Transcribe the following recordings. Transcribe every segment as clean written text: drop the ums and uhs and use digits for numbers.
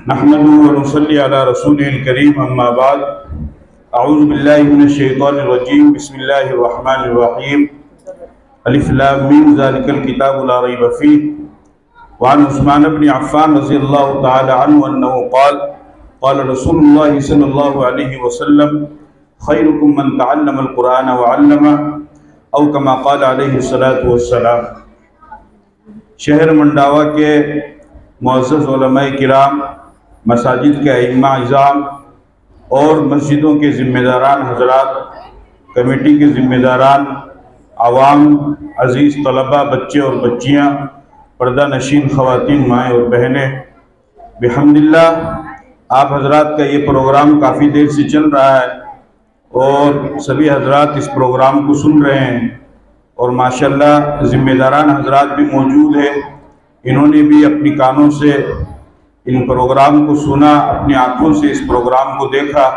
नहमदुहु व नुसल्ली अला रसूलिल करीम अम्मा बाद अऊज़ु बिल्लाहि मिनश शैतानिर रजीम बिस्मिल्लाहिर रहमानिर रहीम अलिफ लाम मीम ज़ालिकल किताबु ला रैब फ़ीह व अन उस्मान इब्न अफ़्फ़ान रज़ियल्लाहु तआला अन्हु अन्नहु क़ाल रसूलुल्लाह सल्लल्लाहु अलैहि वसल्लम खैरुकुम मन तअल्लमल क़ुरआन व अल्लमा औ कमा क़ाल अलैहि सलातु वस्सलाम। शहर मंडावा के मुअज़्ज़ज़ उलमाए किराम, मसाजिद के अइम्मा इज़ाम और मस्जिदों के ज़िम्मेदारान हज़रात, कमेटी के ज़िम्मेदारान, आवाम, अज़ीज़ तलबा, बच्चे और बच्चियाँ, पर्दा नशीन ख़वातीन, माएँ और बहनें, बिहम्दिल्लाह आप हज़रात का ये प्रोग्राम काफ़ी देर से चल रहा है और सभी हज़रात इस प्रोग्राम को सुन रहे हैं और माशाअल्लाह ज़िम्मेदारान हज़रात भी मौजूद हैं। इन्होंने भी अपनी कानों से इन प्रोग्राम को सुना, अपनी आँखों से इस प्रोग्राम को देखा।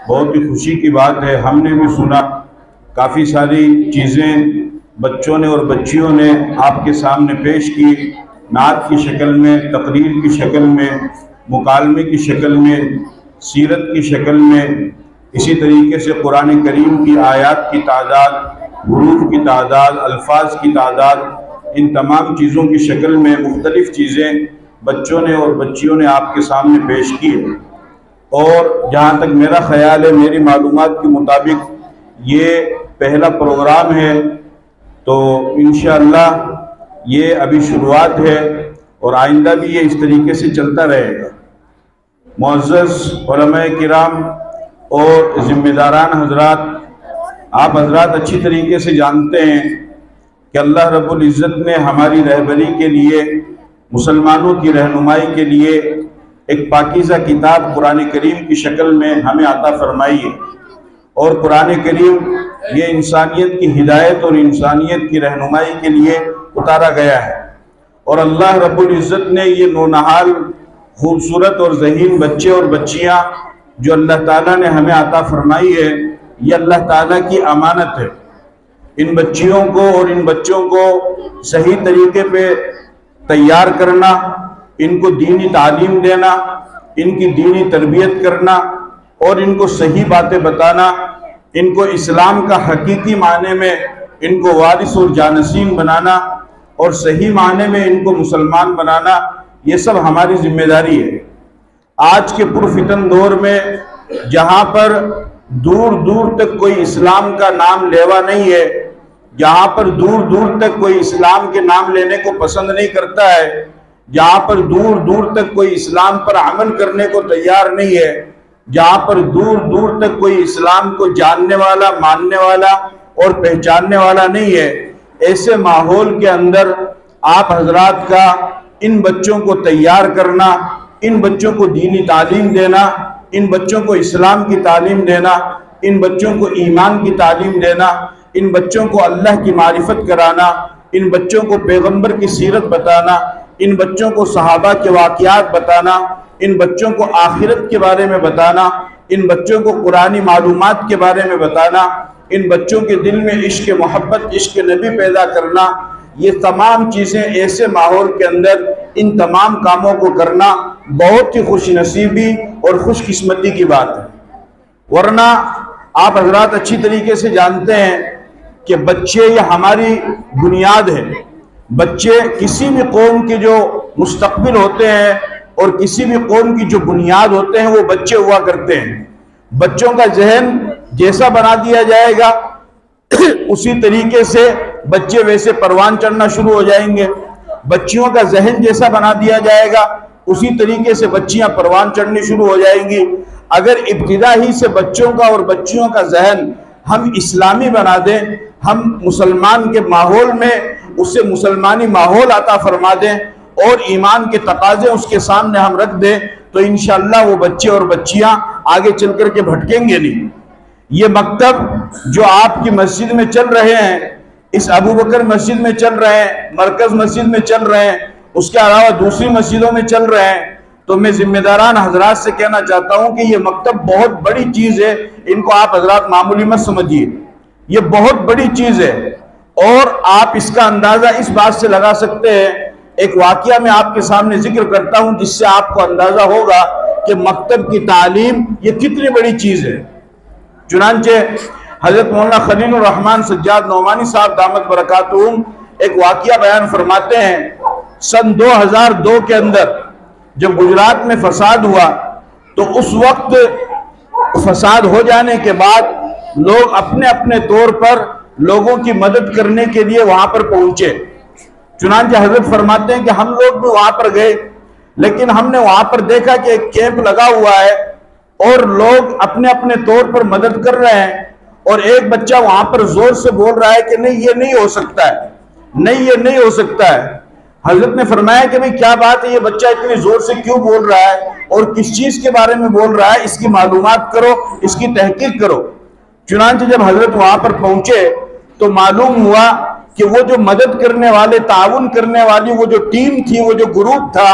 बहुत ही खुशी की बात है। हमने भी सुना, काफ़ी सारी चीज़ें बच्चों ने और बच्चियों ने आपके सामने पेश की, नात की शक्ल में, तकरीर की शक्ल में, मुकालमे की शक्ल में, सीरत की शक्ल में, इसी तरीके से कुरान करीम की आयात की तादाद, हुरूफ की तादाद, अल्फाज की तादाद, इन तमाम चीज़ों की शक्ल में मुख्तलिफ़ चीज़ें बच्चों ने और बच्चियों ने आपके सामने पेश की है। और जहाँ तक मेरा ख़याल है, मेरी मालूमात के मुताबिक ये पहला प्रोग्राम है, तो इंशाअल्लाह ये अभी शुरुआत है और आइंदा भी ये इस तरीके से चलता रहेगा। मुअज़्ज़ज़ उलमाए किराम और ज़िम्मेदारान हज़रात, आप हज़रात अच्छी तरीके से जानते हैं कि अल्लाह रब्बुल इज़्ज़त ने हमारी रहबरी के लिए, मुसलमानों की रहनुमाई के लिए एक पाकीज़ा किताब कुरान करीम की शक्ल में हमें अता फरमाई है। और कुरान करीम ये इंसानियत की हिदायत और इंसानियत की रहनुमाई के लिए उतारा गया है। और अल्लाह रब्बुल इज़्ज़त ने ये नौनहाल, खूबसूरत और ज़हीन बच्चे और बच्चियाँ जो अल्लाह ताला ने हमें अता फरमाई है, ये अल्लाह ताला की अमानत है। इन बच्चियों को और इन बच्चों को सही तरीके पे तैयार करना, इनको दीनी तालीम देना, इनकी दीनी तरबियत करना और इनको सही बातें बताना, इनको इस्लाम का हकीकी माने में इनको वारिस और जानसीन बनाना और सही माने में इनको मुसलमान बनाना, ये सब हमारी जिम्मेदारी है। आज के पुरफितन दौर में जहाँ पर दूर दूर तक कोई इस्लाम का नाम लेवा नहीं है, जहाँ पर दूर दूर तक कोई इस्लाम के नाम लेने को पसंद नहीं करता है, जहाँ पर दूर दूर तक कोई इस्लाम पर अमल करने को तैयार नहीं है, जहाँ पर दूर दूर तक कोई इस्लाम को जानने वाला, मानने वाला और पहचानने वाला नहीं है, ऐसे माहौल के अंदर आप हजरात का इन बच्चों को तैयार करना, इन बच्चों को दीनी तालीम देना, इन बच्चों को इस्लाम की तालीम देना, इन बच्चों को ईमान की तालीम देना, इन बच्चों को अल्लाह की मारिफत कराना, इन बच्चों को पैगंबर की सीरत बताना, इन बच्चों को सहाबा के वाक़यात बताना, इन बच्चों को आखिरत के बारे में बताना, इन बच्चों को कुरानी मालूमात के बारे में बताना, इन बच्चों के दिल में इश्क मोहब्बत, इश्क नबी पैदा करना, ये तमाम चीज़ें ऐसे माहौल के अंदर इन तमाम कामों को करना बहुत ही खुशनसीबी और खुशकिस्मती की बात है। वरना आप हजरात अच्छी तरीके से जानते हैं कि बच्चे ये हमारी बुनियाद है। बच्चे किसी भी कौम के जो मुस्तकबिल होते हैं और किसी भी कौम की जो बुनियाद होते हैं, वो बच्चे हुआ करते हैं। बच्चों का जहन जैसा बना दिया जाएगा उसी तरीके से बच्चे वैसे परवान चढ़ना शुरू हो जाएंगे। बच्चियों का जहन जैसा बना दिया जाएगा उसी तरीके से बच्चियां परवान चढ़नी शुरू हो जाएंगी। अगर इब्तिदा ही से बच्चों का और बच्चियों का जहन हम इस्लामी बना दें, हम मुसलमान के माहौल में उससे मुसलमानी माहौल अता फरमा दें और ईमान के तकाजे उसके सामने हम रख दें, तो इंशाअल्लाह वो बच्चे और बच्चियां आगे चल करके भटकेंगे नहीं। ये मकतब जो आपकी मस्जिद में चल रहे हैं, इस अबू बकर मस्जिद में चल रहे हैं, मरकज मस्जिद में चल रहे हैं, उसके अलावा दूसरी मस्जिदों में चल रहे हैं, तो मैं जिम्मेदारान हजरात से कहना चाहता हूं कि ये मकतब बहुत बड़ी चीज़ है। इनको आप हजरात मामूली मत समझिए, ये बहुत बड़ी चीज़ है। और आप इसका अंदाज़ा इस बात से लगा सकते हैं एक वाकया मैं आपके सामने जिक्र करता हूं जिससे आपको अंदाजा होगा कि मकतब की तालीम ये कितनी बड़ी चीज है। चुनांचे हजरत मौलाना खलीलुर रहमान सज्जाद नौमानी साहब दामत बरकातुहुम एक वाकया बयान फरमाते हैं। सन 2002 के अंदर जब गुजरात में फसाद हुआ तो उस वक्त फसाद हो जाने के बाद लोग अपने अपने तौर पर लोगों की मदद करने के लिए वहां पर पहुंचे। चुनांचे हजरत फरमाते हैं कि हम लोग भी वहां पर गए, लेकिन हमने वहां पर देखा कि एक कैंप लगा हुआ है और लोग अपने अपने तौर पर मदद कर रहे हैं, और एक बच्चा वहां पर जोर से बोल रहा है कि नहीं ये नहीं हो सकता है, नहीं ये नहीं हो सकता है। हजरत ने फरमाया कि भाई क्या बात है, ये बच्चा इतनी जोर से क्यों बोल रहा है और किस चीज के बारे में बोल रहा है, इसकी मालूमात करो, इसकी तहकीक करो। चुनांचे जब हजरत वहां पर पहुंचे तो मालूम हुआ कि वो जो मदद करने वाले, ताउन करने वाली वो जो टीम थी, वो जो ग्रुप था,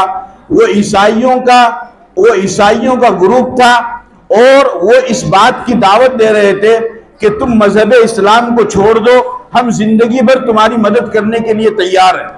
वो ईसाइयों का ग्रुप था, और वो इस बात की दावत दे रहे थे कि तुम मजहब इस्लाम को छोड़ दो, हम जिंदगी भर तुम्हारी मदद करने के लिए तैयार हैं।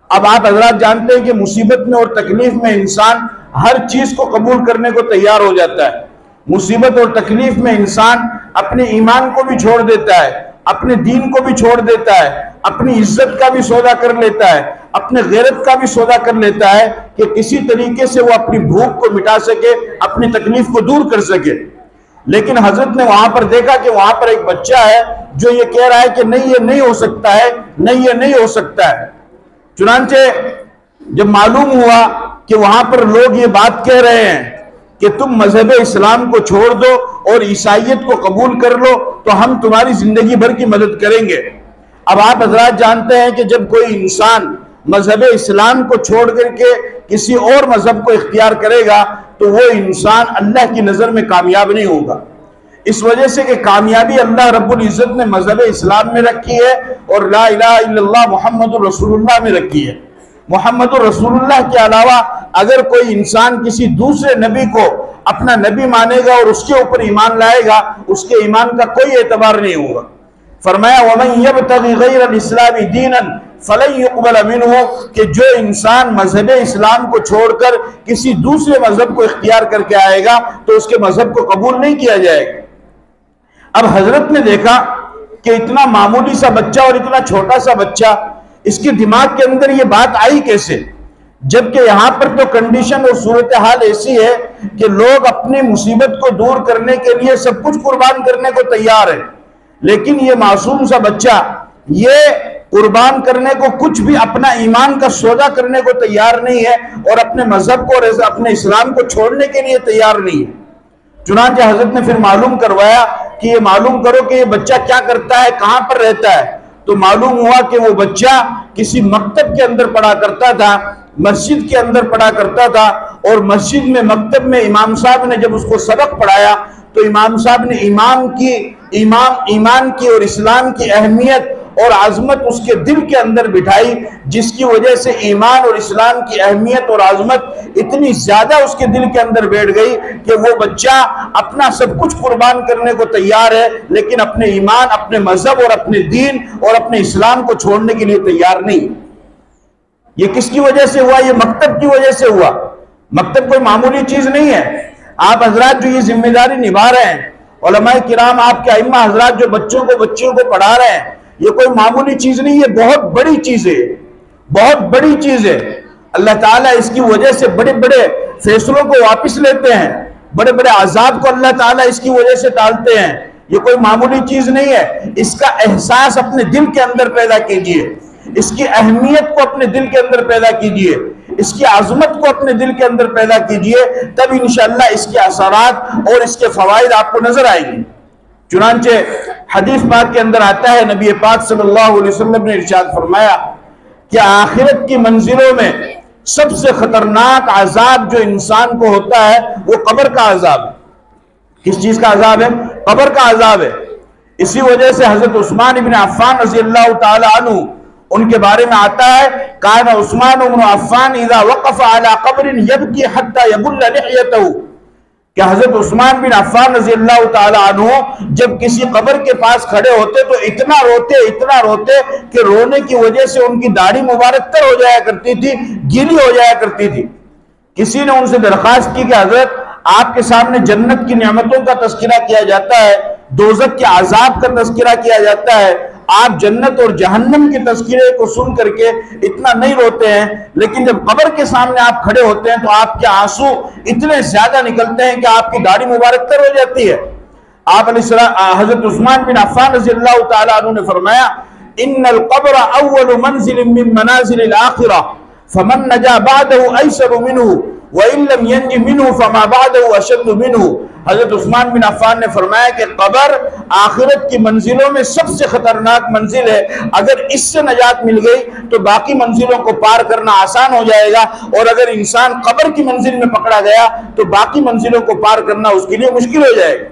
अब आप हजरात जानते हैं कि मुसीबत में और तकलीफ में इंसान हर चीज को कबूल करने को तैयार हो जाता है। मुसीबत और तकलीफ में इंसान अपने ईमान को भी छोड़ देता है, अपने दीन को भी छोड़ देता है, अपनी इज्जत का भी सौदा कर लेता है, अपने गैरत का भी सौदा कर लेता है कि किसी तरीके से वो अपनी भूख को मिटा सके, अपनी तकलीफ को दूर कर सके। लेकिन हजरत ने वहां पर देखा कि वहां पर एक बच्चा है जो ये कह रहा है कि नहीं ये नहीं हो सकता है, नहीं ये नहीं हो सकता है। चुनांचे जब मालूम हुआ कि वहां पर लोग ये बात कह रहे हैं कि तुम मजहब इस्लाम को छोड़ दो और ईसाइयत को कबूल कर लो तो हम तुम्हारी जिंदगी भर की मदद करेंगे। अब आप हजरात जानते हैं कि जब कोई इंसान मजहब इस्लाम को छोड़ करके किसी और मजहब को इख्तियार करेगा तो वो इंसान अल्लाह की नजर में कामयाब नहीं होगा। इस वजह से कि कामयाबी अल्लाह रब्बुल इज्जत ने मजहब इस्लाम में रखी है और ला इलाहा इल्लल्लाह मुहम्मदुर रसूलुल्लाह में रखी है। मुहम्मदुर रसूलुल्लाह के अलावा अगर कोई इंसान किसी दूसरे नबी को अपना नबी मानेगा और उसके ऊपर ईमान लाएगा, उसके ईमान का कोई एतबार नहीं होगा। फरमाया वमन यब्तगी गैरल इस्लामी दीनन फलन युक़बल मिन्हु, कि जो इंसान मजहब इस्लाम को छोड़कर किसी दूसरे मजहब को इख्तियार करके आएगा तो उसके मजहब को कबूल नहीं किया जाएगा। अब हजरत ने देखा कि इतना मामूली सा बच्चा और इतना छोटा सा बच्चा, इसके दिमाग के अंदर ये बात आई कैसे, जबकि यहां पर तो कंडीशन और सूरत हाल ऐसी है कि लोग अपनी मुसीबत को दूर करने के लिए सब कुछ कुर्बान करने को तैयार है, लेकिन ये मासूम सा बच्चा ये कुर्बान करने को कुछ भी, अपना ईमान का सौदा करने को तैयार नहीं है और अपने मजहब को और अपने इस्लाम को छोड़ने के लिए तैयार नहीं है। चुनांचे हजरत ने फिर मालूम करवाया कि ये मालूम करो कि ये बच्चा क्या करता है, कहां पर रहता है। तो मालूम हुआ कि वो बच्चा किसी मकतब के अंदर पढ़ा करता था, मस्जिद के अंदर पढ़ा करता था, और मस्जिद में मकतब में इमाम साहब ने जब उसको सबक पढ़ाया तो इमाम साहब ने ईमान की और इस्लाम की अहमियत और आजमत उसके दिल के अंदर बिठाई, जिसकी वजह से ईमान और इस्लाम की अहमियत और आजमत इतनी ज्यादा उसके दिल के अंदर बैठ गई कि वो बच्चा अपना सब कुछ कुर्बान करने को तैयार है, लेकिन अपने ईमान, अपने मजहब और अपने दीन और अपने इस्लाम को छोड़ने के लिए तैयार नहीं। ये किसकी वजह से हुआ? ये मकतब की वजह से हुआ। मकतब कोई मामूली चीज नहीं है। आप हजरात जो ये जिम्मेदारी निभा रहे हैं, उलमाए किराम, आपके अइम्मा हजरात जो बच्चों को पढ़ा रहे हैं, ये कोई मामूली चीज नहीं है, बहुत बड़ी चीज है, बहुत बड़ी चीज है। अल्लाह ताला इसकी वजह से बड़े बड़े फैसलों को वापस लेते हैं, बड़े बड़े अजाब को अल्लाह ताला इसकी वजह से टालते हैं। ये कोई मामूली चीज नहीं है। इसका एहसास अपने दिल के अंदर पैदा कीजिए, इसकी अहमियत को अपने दिल के अंदर पैदा कीजिए, इसकी आजमत को अपने दिल के अंदर पैदा कीजिए, तब इंशाअल्लाह इसके असरात और इसके फवाइद आपको नजर आएंगे। चुनांचे हदीस पाक के अंदर आता है, नबी पाक सल्लल्लाहु अलैहि वसल्लम ने इरशाद फरमाया कि आखिरत की मंजिलों में सबसे खतरनाक अजाब जो इंसान को होता है वो कब्र का अजाब है। किस चीज का अजाब है? कब्र का अजाब है। इसी वजह से हजरत उस्मान इब्न अफ़्फ़ान रज़ियल्लाहु ताला अन्हु, उनके बारे में आता है, काना उस्मान इब्न अफ़्फ़ान इज़ा वक़फ़ अला क़ब्रिन यबकी हत्ता यबुल्ल लिह्यतहु, कि हजरत उस्मान बिन अफ़्फ़ान रज़ियल्लाहु ताला अन्हु जब किसी कब्र के पास खड़े होते तो इतना रोते कि रोने की वजह से उनकी दाढ़ी मुबारक तर हो जाया करती थी, गीली हो जाया करती थी। किसी ने उनसे दरखास्त की कि हजरत आपके सामने जन्नत की नेमतों का तज़किरा किया जाता है, दोज़ख के अज़ाब का तज़किरा किया जाता है, आप जन्नत और जहन्नम के तज़किरे को सुन करके इतना नहीं रोते हैं, लेकिन जब कब्र के सामने आप खड़े होते हैं तो आपके आंसू इतने ज्यादा निकलते हैं कि आपकी दाढ़ी मुबारक तर हो जाती है। आप हजरत उस्मान बिन अफ़्फ़ान रज़ियल्लाहु ताला अन्हु ने फरमाया, इन्नल क़ब्र अव्वलु मंज़िलिन मिन मनाज़िलिल आख़िरह फमन नजा बअदहु अयसरु मिन्हु व इन लम यंज मिन्हु फमा बअदहु अशद्दु मिन्हु। हजरत उस्मान बिन अफ़्फ़ान ने फरमाया कि कब्र आखिरत की मंजिलों में सबसे खतरनाक मंजिल है, अगर इससे नजात मिल गई तो बाकी मंजिलों को पार करना आसान हो जाएगा, और अगर इंसान कब्र की मंजिल में पकड़ा गया तो बाकी मंजिलों को पार करना उसके लिए मुश्किल हो जाएगा,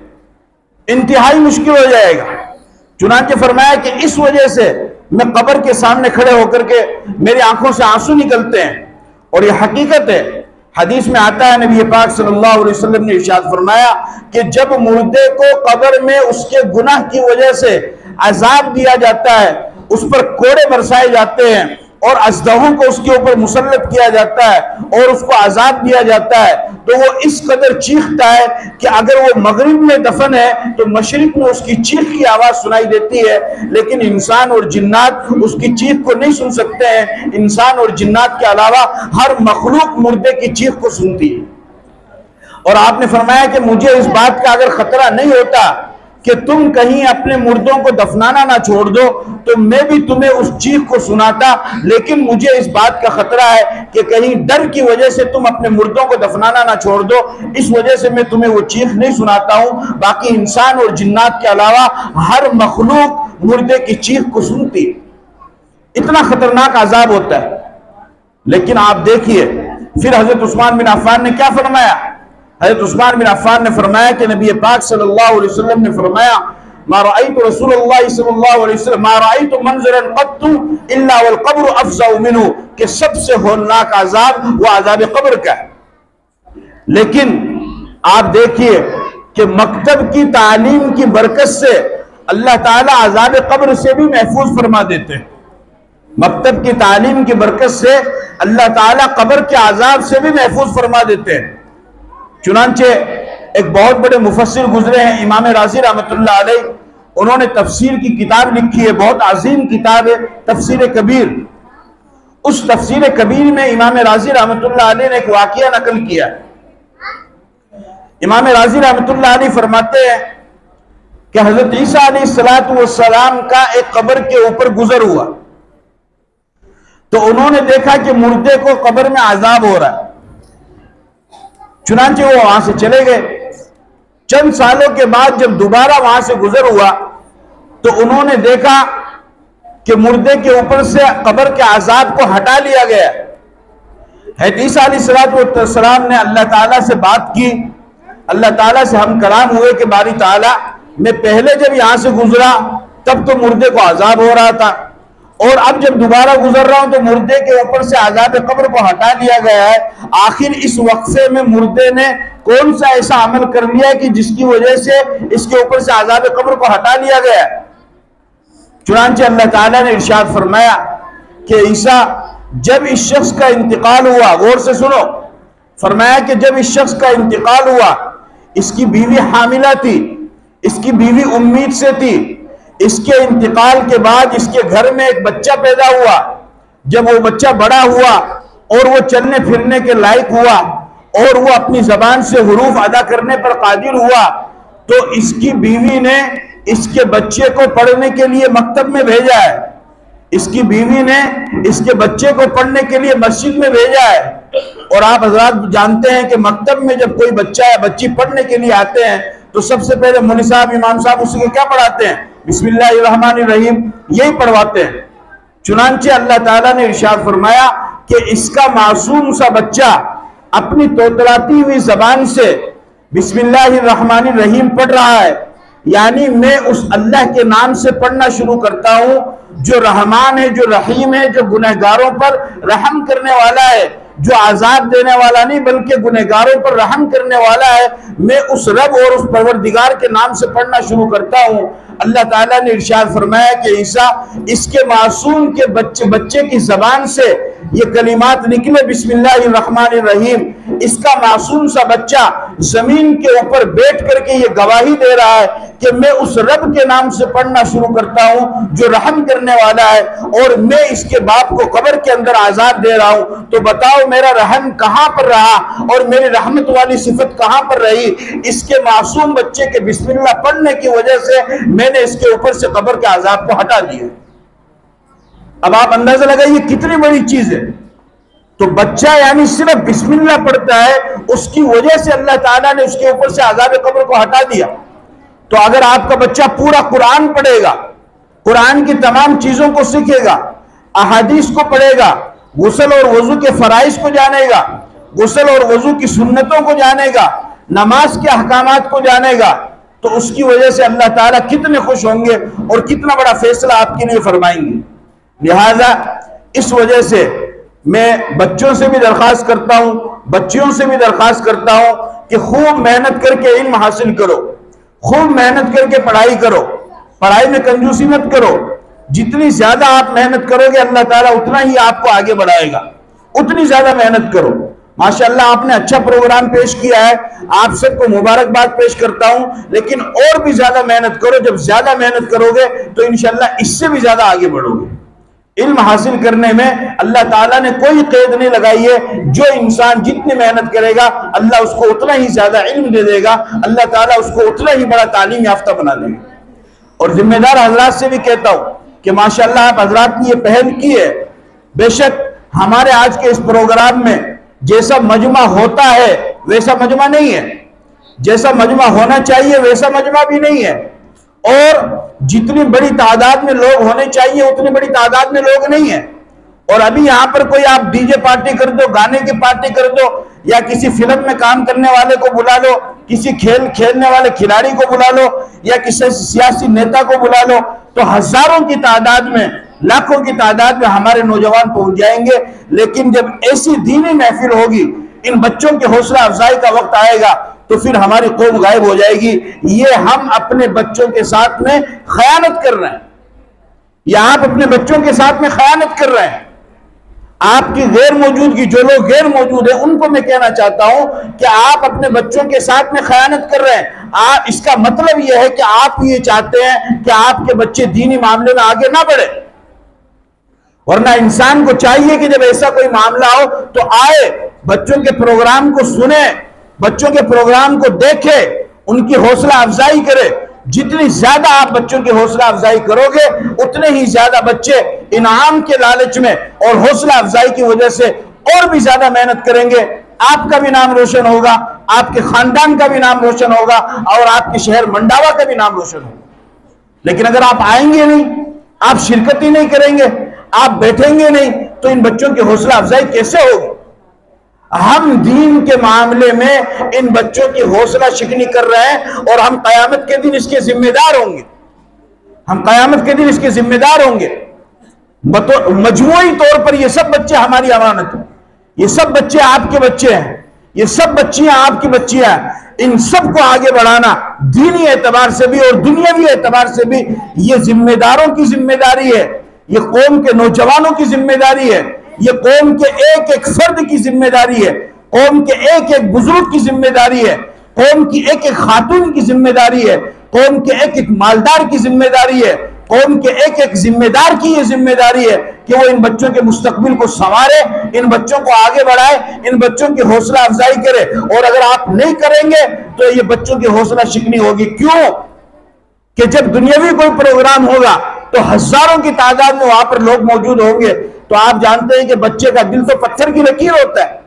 इंतहाई मुश्किल हो जाएगा। चुनांचे फरमाया कि इस वजह से मैं कब्र के सामने खड़े होकर के मेरी आंखों से आंसू निकलते हैं, और यह हकीकत है। हदीस में आता है, नबी पाक सल्लल्लाहु अलैहि वसल्लम ने इरशाद फरमाया कि जब मुर्दे को कब्र में उसके गुनाह की वजह से अजाब दिया जाता है, उस पर कोड़े बरसाए जाते हैं और अजदहों को उसके ऊपर मुसल्लत किया जाता है और उसको अजाब दिया जाता है, तो वो इस कदर चीखता है कि अगर वो मगरिब में दफन है तो मशरिक में उसकी चीख की आवाज सुनाई देती है, लेकिन इंसान और जिन्नात उसकी चीख को नहीं सुन सकते हैं। इंसान और जिन्नात के अलावा हर मखलूक मुर्दे की चीख को सुनती है। और आपने फरमाया कि मुझे इस बात का अगर खतरा नहीं होता कि तुम कहीं अपने मुर्दों को दफनाना ना छोड़ दो तो मैं भी तुम्हें उस चीख को सुनाता, लेकिन मुझे इस बात का खतरा है कि कहीं डर की वजह से तुम अपने मुर्दों को दफनाना ना छोड़ दो, इस वजह से मैं तुम्हें वो चीख नहीं सुनाता हूं। बाकी इंसान और जिन्नात के अलावा हर मखलूक मुर्दे की चीख को सुनती, इतना खतरनाक अजाब होता है। लेकिन आप देखिए फिर हजरत उस्मान बिन अफ़्फ़ान ने क्या फरमाया। हज़रत उस्मान बिन अफ़्फ़ान ने फरमाया कि नबी पाक सल्लल्लाहु अलैहि वसल्लम ने फरमाया, मा रअयतु रसूलुल्लाह सल्लल्लाहु अलैहि वसल्लम मा रअयतु मंज़रन क़त्तु इल्ला वल क़ब्र अफ़ज़अ मिन्हु, कि सबसे होलनाक अज़ाब वो अज़ाब क़ब्र का है। लेकिन आप देखिए कि मकतब की तालीम की बरकत से अल्लाह ताला अज़ाब क़ब्र से भी महफूज फरमा देते हैं। मकतब की तालीम की बरकत से अल्लाह ताला क़ब्र के अज़ाब से भी महफूज फरमा देते हैं। चुनांचे एक बहुत बड़े मुफस्सिर गुजरे हैं, इमाम राज़ी रहमतुल्लाह अलैह, उन्होंने तफसीर की किताब लिखी है, बहुत अजीम किताब है तफसीर कबीर। उस तफसीर कबीर में इमाम राज़ी रहमतुल्लाह अलैह ने एक वाक़या नकल किया। इमाम राज़ी रहमतुल्लाह अलैह फरमाते हैं कि हज़रत ईसा अलैहिस्सलातु वस्सलाम का एक कब्र के ऊपर गुजर हुआ, तो उन्होंने देखा कि मुर्दे को कब्र में अजाब हो रहा है। चुनांचे वो वहां से चले गए। चंद सालों के बाद जब दोबारा वहां से गुजर हुआ तो उन्होंने देखा कि मुर्दे के ऊपर से कब्र के अजाब को हटा लिया गया। हज़रत ईसा अलैहिस्सलाम ने अल्लाह ताला से बात की, अल्लाह ताला से हम कलाम हुए कि बारी ताला, मैं पहले जब यहां से गुजरा तब तो मुर्दे को अजाब हो रहा था, और अब जब दोबारा गुजर रहा हूं तो मुर्दे के ऊपर से अज़ाब कब्र को हटा दिया गया है। आखिर इस वक्फे में मुर्दे ने कौन सा ऐसा अमल कर लिया कि जिसकी वजह से इसके ऊपर से अज़ाब कब्र को हटा लिया गया। चुनांचे अल्लाह ताला ने इरशाद फरमाया कि ईसा, जब इस शख्स का इंतकाल हुआ, गौर से सुनो, फरमाया कि जब इस शख्स का इंतकाल हुआ, इसकी बीवी हामिला थी, इसकी बीवी उम्मीद से थी, इसके इंतकाल के बाद इसके घर में एक बच्चा पैदा हुआ। जब वो बच्चा बड़ा हुआ और वो चलने फिरने के लायक हुआ और वो अपनी जबान से हुरूफ अदा करने पर कादिर हुआ, तो इसकी बीवी ने इसके बच्चे को पढ़ने के लिए मकतब में भेजा है। इसकी बीवी ने इसके बच्चे को पढ़ने के लिए मस्जिद में भेजा है। और आप हजरात जानते हैं कि मकतब में जब कोई बच्चा या बच्ची पढ़ने के लिए आते हैं तो सबसे पहले मौलवी साहब, इमाम साहब उसको क्या पढ़ाते हैं? बिस्मिल्लाहिर्रहमानिर्रहीम, यही पढ़वाते हैं। चुनांचे अल्लाह ताला ने इरशाद फरमाया कि इसका मासूम सा बच्चा अपनी तोतलाती हुई जबान से बिस्मिल्लाहिर्रहमानिर्रहीम पढ़ रहा है, यानी मैं उस अल्लाह के नाम से पढ़ना शुरू करता हूं जो रहमान है, जो रहीम है, जो गुनहगारों पर रहम करने वाला है, जो आजाद देने वाला नहीं बल्कि गुनहगारों पर रहम करने वाला है, मैं उस रब और उस परवरदिगार के नाम से पढ़ना शुरू करता हूं। अल्लाह ताला ने इरशाद फरमाया कि ईसा, इसके मासूम के बच्चे की जबान से ये कलिमात निकले बिस्मिल्लाहिर्रहमानिर्रहीम। इसका मासूम सा बच्चा जमीन के ऊपर बैठ करके ये गवाही दे रहा है कि मैं उस रब के नाम से पढ़ना शुरू करता हूं जो रहम करने वाला है, और मैं इसके बाप को कब्र के अंदर आजाद दे रहा हूं। तो बताओ मेरा रहम कहां पर रहा और मेरी रहमत वाली सिफत कहां पर रही? इसके मासूम बच्चे के बिस्मिल्लाह पढ़ने की वजह से मैंने इसके ऊपर से कब्र के आजाब को हटा दिया। अब आप अंदाजा लगाइए कितनी बड़ी चीज है। तो बच्चा यानी सिर्फ बिस्मिल्लाह पढ़ता है, उसकी वजह से अल्लाह ताला ने उसके ऊपर से अज़ाब कब्र को हटा दिया। तो अगर आपका बच्चा पूरा कुरान पढ़ेगा, कुरान की तमाम चीजों को सीखेगा, अहादीस को पढ़ेगा, गुस्ल और वजू के फराइज को जानेगा, गुस्ल और वजू की सुन्नतों को जानेगा, नमाज के अहकामात को जानेगा, तो उसकी वजह से अल्लाह ताला कितने खुश होंगे और कितना बड़ा फैसला आपके लिए फरमाएंगे। लिहाजा इस वजह से मैं बच्चों से भी दरखास्त करता हूं, बच्चियों से भी दरखास्त करता हूं कि खूब मेहनत करके इल्म हासिल करो, खूब मेहनत करके पढ़ाई करो, पढ़ाई में कंजूसी मत करो। जितनी ज्यादा आप मेहनत करोगे अल्लाह ताला उतना ही आपको आगे बढ़ाएगा, उतनी ज्यादा मेहनत करो। माशाअल्लाह आपने अच्छा प्रोग्राम पेश किया है, आप सबको मुबारकबाद पेश करता हूं, लेकिन और भी ज्यादा मेहनत करो। जब ज्यादा मेहनत करोगे तो इंशाअल्लाह इससे भी ज्यादा आगे बढ़ोगे। इल्म हासिल करने में अल्लाह ताला ने कोई कैद नहीं लगाई है। जो इंसान जितनी मेहनत करेगा अल्लाह उसको उतना ही ज्यादा इल्म दे देगा, अल्लाह ताला उसको उतना ही बड़ा तालीम याफ्ता बना देगा। और जिम्मेदार हजरात से भी कहता हूं कि माशाअल्लाह आप हजरात ने ये पहल की है। बेशक हमारे आज के इस प्रोग्राम में जैसा मजमा होता है वैसा मजमा नहीं है, जैसा मजमा होना चाहिए वैसा मजमा भी नहीं है, और जितनी बड़ी तादाद में लोग होने चाहिए उतनी बड़ी तादाद में लोग नहीं है। और अभी यहां पर कोई आप डीजे पार्टी कर दो, गाने की पार्टी कर दो, या किसी फिल्म में काम करने वाले को बुला लो, किसी खेल खेलने वाले खिलाड़ी को बुला लो, या किसी सियासी नेता को बुला लो, तो हजारों की तादाद में, लाखों की तादाद में हमारे नौजवान पहुंच जाएंगे। लेकिन जब ऐसी दीनी महफिल होगी, इन बच्चों की हौसला अफजाई का वक्त आएगा, तो फिर हमारी कौम गायब हो जाएगी। ये हम अपने बच्चों के साथ में खयानत कर रहे हैं, या आप अपने बच्चों के साथ में खयानत कर रहे हैं। आपकी गैर मौजूदगी, जो लोग गैर मौजूद है उनको मैं कहना चाहता हूं कि आप अपने बच्चों के साथ में खयानत कर रहे हैं। इसका मतलब यह है कि आप ये चाहते हैं कि आपके बच्चे दीनी मामले में आगे ना बढ़े। वरना इंसान को चाहिए कि जब ऐसा कोई मामला हो तो आए, बच्चों के प्रोग्राम को सुने, बच्चों के प्रोग्राम को देखे, उनकी हौसला अफजाई करे। जितनी ज्यादा आप बच्चों की हौसला अफजाई करोगे उतने ही ज्यादा बच्चे इनाम के लालच में और हौसला अफजाई की वजह से और भी ज्यादा मेहनत करेंगे। आपका भी नाम रोशन होगा, आपके खानदान का भी नाम रोशन होगा, और आपके शहर मंडावा का भी नाम रोशन होगा। लेकिन अगर आप आएंगे नहीं, आप शिरकत ही नहीं करेंगे, आप बैठेंगे नहीं, तो इन बच्चों की हौसला अफजाई कैसे होगी? हम दीन के मामले में इन बच्चों की हौसला शिकनी कर रहे हैं, और हम कयामत के दिन इसके जिम्मेदार होंगे। हम कयामत के दिन इसके जिम्मेदार होंगे। मजमूई तौर पर ये सब बच्चे हमारी अमानत हैं, ये सब बच्चे आपके बच्चे हैं, ये सब बच्चियां आपकी बच्चियां हैं। इन सबको आगे बढ़ाना दीनी एतबार से भी और दुनियावी एतबार से भी ये जिम्मेदारों की जिम्मेदारी है, ये कौम के नौजवानों की जिम्मेदारी है, ये कौम के एक एक फर्द की जिम्मेदारी है, कौम के एक एक बुजुर्ग की जिम्मेदारी है, कौम की एक एक खातून की जिम्मेदारी है, कौम के एक एक मालदार की जिम्मेदारी है, कौम के एक एक जिम्मेदार की ये जिम्मेदारी है कि वो इन बच्चों के मुस्तकबिल को संवारे, इन बच्चों को आगे बढ़ाए, इन बच्चों की हौसला अफजाई करे। और अगर आप नहीं करेंगे तो ये बच्चों की हौसला शिकनी होगी। क्यों? कि जब दुनियावी कोई प्रोग्राम होगा तो हजारों की तादाद में वहां पर लोग मौजूद होंगे। तो आप जानते हैं कि बच्चे का दिल तो पत्थर की लकीर होता है,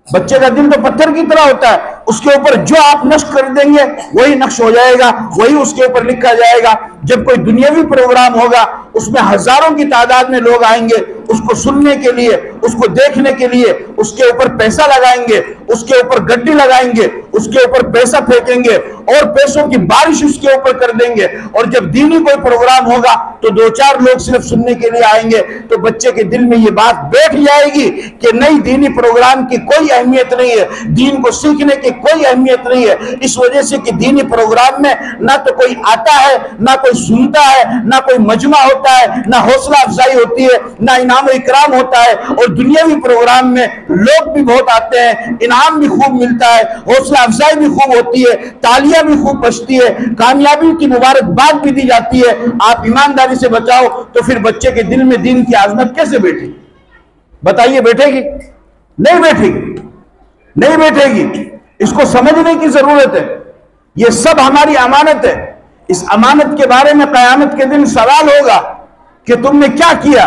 बच्चे का दिल तो पत्थर की तरह होता है। उसके ऊपर जो आप नक्श कर देंगे वही नक्श हो जाएगा, वही उसके ऊपर लिखा जाएगा। जब कोई दुनियावी प्रोग्राम होगा उसमें हजारों की तादाद में लोग आएंगे उसको सुनने के लिए, उसको देखने के लिए, उसके ऊपर पैसा लगाएंगे, उसके ऊपर गड्डी लगाएंगे, उसके ऊपर पैसा फेंकेंगे, और पैसों की बारिश उसके ऊपर कर देंगे। और जब दीनी कोई प्रोग्राम होगा तो दो चार लोग सिर्फ सुनने के लिए आएंगे, तो बच्चे के दिल में ये बात बैठ जाएगी कि नहीं, दीनी प्रोग्राम की कोई अहमियत नहीं है, दीन को सीखने की कोई अहमियत नहीं है। इस वजह से कि दीनी प्रोग्राम में ना तो कोई आता है, ना कोई सुनता है, ना कोई मजमा होता है, ना हौसला अफजाई होती है, ना इनाम इकराम होता है। और दुनियावी प्रोग्राम में लोग भी बहुत आते हैं, इनाम भी खूब मिलता है, हौसला अफजाई भी खूब होती है, तालियां भी खूब बजती है, कामयाबी की मुबारकबाद भी दी जाती है। आप ईमानदारी से बचाओ तो फिर बच्चे के दिल में दीन की आजमत कैसे बैठेगी? बताइए, बैठेगी? नहीं बैठेगी, नहीं बैठेगी। इसको समझने की जरूरत है। यह सब हमारी अमानत है। इस अमानत के बारे में क़यामत के दिन सवाल होगा कि तुमने क्या किया।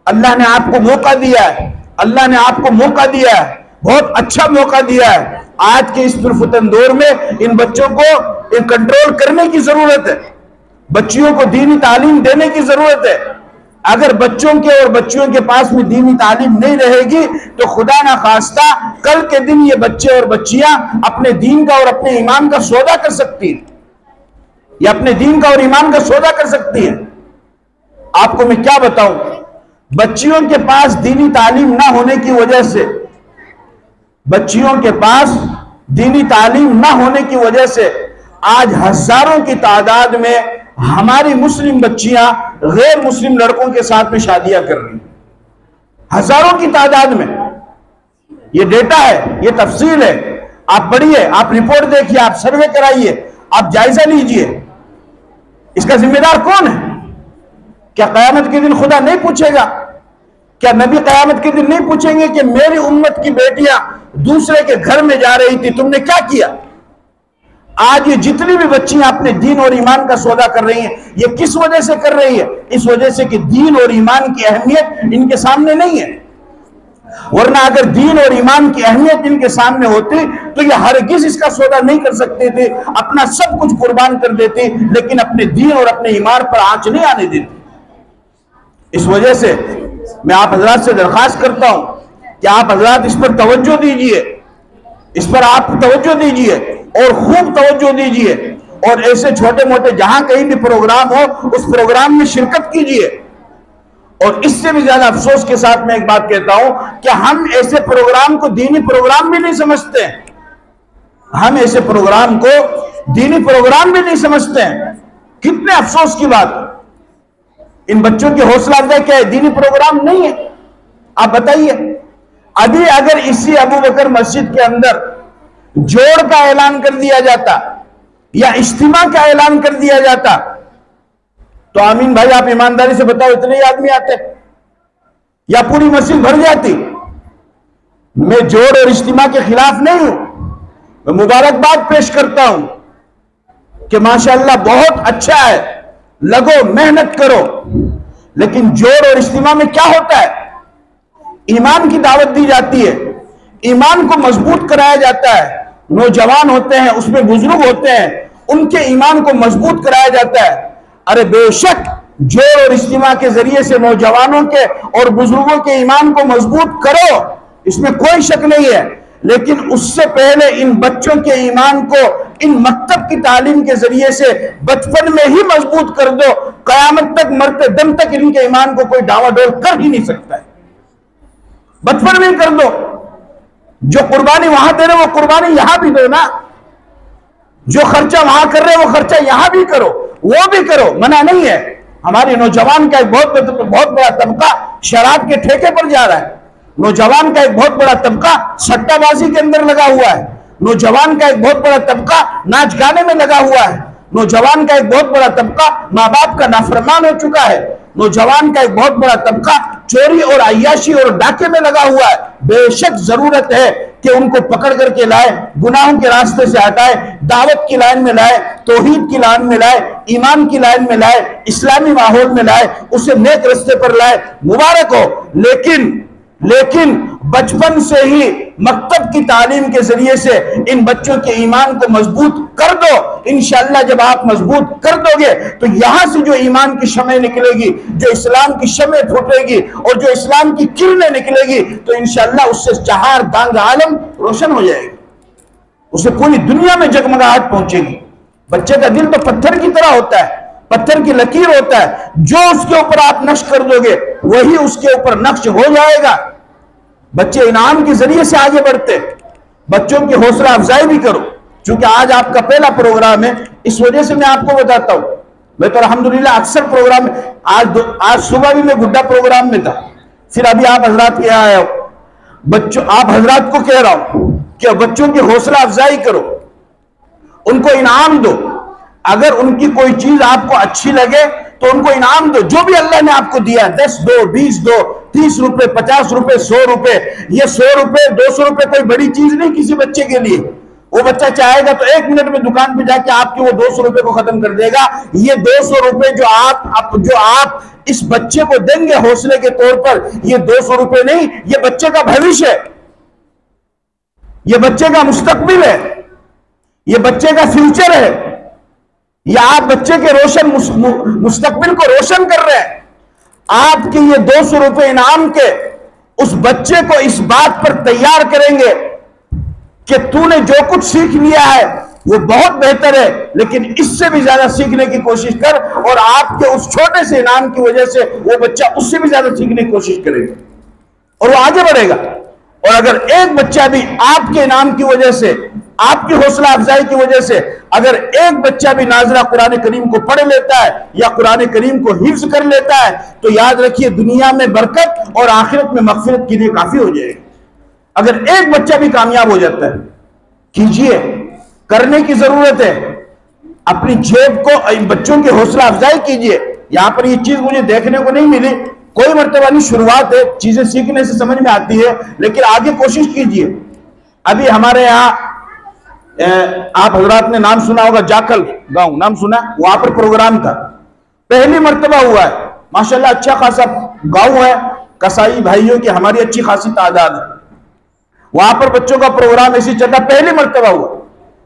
अल्लाह ने आपको मौका दिया है, अल्लाह ने आपको मौका दिया है, बहुत अच्छा मौका दिया है। आज के इस दुर्फतन दौर में इन बच्चों को कंट्रोल करने की जरूरत है, बच्चियों को दीनी तालीम देने की जरूरत है। अगर बच्चों के और बच्चियों के पास में दीनी तालीम नहीं रहेगी तो खुदा ना खास्ता कल के दिन ये बच्चे और बच्चियां अपने दीन का और अपने ईमान का सौदा कर सकती है, या अपने दीन का और ईमान का सौदा कर सकती है। आपको मैं क्या बताऊं, बच्चियों के पास दीनी तालीम ना होने की वजह से, बच्चियों के पास दीनी तालीम ना होने की वजह से आज हजारों की तादाद में हमारी मुस्लिम बच्चियां गैर मुस्लिम लड़कों के साथ में शादियां कर रही हैं, हजारों की तादाद में। ये डेटा है, ये तफसील है। आप पढ़िए, आप रिपोर्ट देखिए, आप सर्वे कराइए, आप जायजा लीजिए। इसका जिम्मेदार कौन है? क्या कयामत के दिन खुदा नहीं पूछेगा? क्या नबी कयामत के दिन नहीं पूछेंगे कि मेरी उम्मत की बेटियां दूसरे के घर में जा रही थी, तुमने क्या किया? आज ये जितनी भी बच्चियां अपने दीन और ईमान का सौदा कर रही हैं, ये किस वजह से कर रही है? इस वजह से कि दीन और ईमान की अहमियत इनके सामने नहीं है। वरना अगर दीन और ईमान की अहमियत इनके सामने होती तो ये हरगिज इसका सौदा नहीं कर सकते थे, अपना सब कुछ कुर्बान कर देते, लेकिन अपने दीन और अपने ईमान पर आंच नहीं आने देते। इस वजह से मैं आप हजरात से दरख्वास्त करता हूं कि आप हजरात इस पर तवज्जो दीजिए, इस पर आप तवज्जो दीजिए और खूब तवज्जो दीजिए। और ऐसे छोटे मोटे जहां कहीं भी प्रोग्राम हो उस प्रोग्राम में शिरकत कीजिए। और इससे भी ज्यादा अफसोस के साथ मैं एक बात कहता हूं कि हम ऐसे प्रोग्राम को दीनी प्रोग्राम भी नहीं समझते हैं, हम ऐसे प्रोग्राम को दीनी प्रोग्राम भी नहीं समझते हैं। कितने अफसोस की बात। इन बच्चों की हौसला अफजाई क्या है? दीनी प्रोग्राम नहीं है। आप बताइए, अभी अगर इसी अबू बकर मस्जिद के अंदर जोड़ का ऐलान कर दिया जाता या इज्तिमा का ऐलान कर दिया जाता तो आमीन भाई, आप ईमानदारी से बताओ, इतने ही आदमी आते या पूरी मस्जिद भर जाती? मैं जोड़ और इज्तिमा के खिलाफ नहीं हूं, मैं मुबारकबाद पेश करता हूं कि माशाअल्लाह बहुत अच्छा है, लगो, मेहनत करो। लेकिन जोड़ और इज्तिमा में क्या होता है? ईमान की दावत दी जाती है, ईमान को मजबूत कराया जाता है। नौजवान होते हैं, उसमें बुजुर्ग होते हैं, उनके ईमान को मजबूत कराया जाता है। अरे बेशक जोड़ और इज्तिमा के जरिए से नौजवानों के और बुजुर्गों के ईमान को मजबूत करो, इसमें कोई शक नहीं है। लेकिन उससे पहले इन बच्चों के ईमान को इन मकतब की तालीम के जरिए से बचपन में ही मजबूत कर दो। कयामत तक, मरते दम तक इनके ईमान को कोई डावाडोल कर ही नहीं सकता है। बचपन में कर दो। जो कुर्बानी वहां दे रहे वो कुर्बानी यहां भी दो ना। जो खर्चा वहां कर रहे वो खर्चा यहां भी करो, वो भी करो, मना नहीं है। हमारे नौजवान का एक बहुत बड़ा तबका शराब के ठेके पर जा रहा है। नौजवान का एक बहुत बड़ा तबका सट्टाबाजी के अंदर लगा हुआ है। नौजवान का एक बहुत बड़ा तबका नाच गाने में लगा हुआ है। नौजवान का एक बहुत बड़ा तबका माँ बाप का नाफरमान हो चुका है। नौजवान का एक बहुत बड़ा तबका चोरी और अय्याशी और डाके में लगा हुआ है। बेशक जरूरत है कि उनको पकड़ करके लाए, गुनाहों के रास्ते से हटाए, दावत की लाइन में लाए, तौहीद की लाइन में लाए, ईमान की लाइन में लाए, इस्लामी माहौल में लाए, उसे नेक रास्ते पर लाए। मुबारक हो। लेकिन बचपन से ही मकतब की तालीम के जरिए से इन बच्चों के ईमान को मजबूत कर दो। इंशाअल्लाह जब आप मजबूत कर दोगे तो यहां से जो ईमान की शमें निकलेगी, जो इस्लाम की शमें फूटेगी और जो इस्लाम की किरणें निकलेगी, तो इंशाअल्लाह उससे चार दांग आलम रोशन हो जाएगी, उससे पूरी दुनिया में जगमगाहट पहुंचेगी। बच्चे का दिल तो पत्थर की तरह होता है, पत्थर की लकीर होता है, जो उसके ऊपर आप नक्श कर दोगे वही उसके ऊपर नक्श हो जाएगा। बच्चे इनाम के जरिए से आगे बढ़ते, बच्चों की हौसला अफजाई भी करो। क्योंकि आज आपका पहला प्रोग्राम है, इस वजह से मैं आपको बताता हूं। मैं तो अल्हम्दुलिल्लाह अक्सर प्रोग्राम, आज सुबह भी मैं गुड्डा प्रोग्राम में था, फिर अभी आप हजरात के यहाँ आया हो। बच्चों, आप हजरात को कह रहा हूं कि बच्चों की हौसला अफजाई करो, उनको इनाम दो। अगर उनकी कोई चीज आपको अच्छी लगे तो उनको इनाम दो। जो भी अल्लाह ने आपको दिया, 10 दो, 20 दो, 30 रुपए, 50 रुपए, 100 रुपए। ये 100 रुपए, 200 रुपए कोई बड़ी चीज नहीं किसी बच्चे के लिए। वो बच्चा चाहेगा तो 1 मिनट में दुकान पे जाके आपके वो 200 रुपए को खत्म कर देगा। ये 200 रुपए जो आप इस बच्चे को देंगे हौसले के तौर पर, ये 200 रुपए नहीं, ये बच्चे का भविष्य है, ये बच्चे का मुस्तकबिल है, ये बच्चे का फ्यूचर है। या आप बच्चे के रोशन मुस्तकबिल को रोशन कर रहे हैं। आपके ये 200 रुपए इनाम के उस बच्चे को इस बात पर तैयार करेंगे कि तूने जो कुछ सीख लिया है वो बहुत बेहतर है, लेकिन इससे भी ज्यादा सीखने की कोशिश कर। और आपके उस छोटे से इनाम की वजह से वो बच्चा उससे भी ज्यादा सीखने की कोशिश करेगा और वो आगे बढ़ेगा। और अगर एक बच्चा भी आपके इनाम की वजह से, आपकी हौसला अफजाई की वजह से, अगर एक बच्चा भी नाज़रा कुरान करीम को पढ़ लेता है या कुरान करीम को हिफ्ज कर लेता है, तो याद रखिए दुनिया में बरकत और आखिरत में मगफिरत के लिए काफी हो जाएगी। अगर एक बच्चा भी कामयाब हो जाता है, कीजिए, करने की जरूरत है। अपनी जेब को, बच्चों की हौसला अफजाई कीजिए। यहां पर ये चीज मुझे देखने को नहीं मिली, कोई मर्तबा नहीं, शुरुआत है, चीजें सीखने से समझ में आती है, लेकिन आगे कोशिश कीजिए। अभी हमारे यहाँ आप हजरात ने नाम सुना होगा, जाकल गांव, नाम सुना, वहां पर प्रोग्राम था, पहली मर्तबा हुआ है। माशाल्लाह अच्छा खासा गांव है, कसाई भाइयों की हमारी अच्छी खासी तादाद है। वहां पर बच्चों का प्रोग्राम ऐसी चलता, पहली मर्तबा हुआ।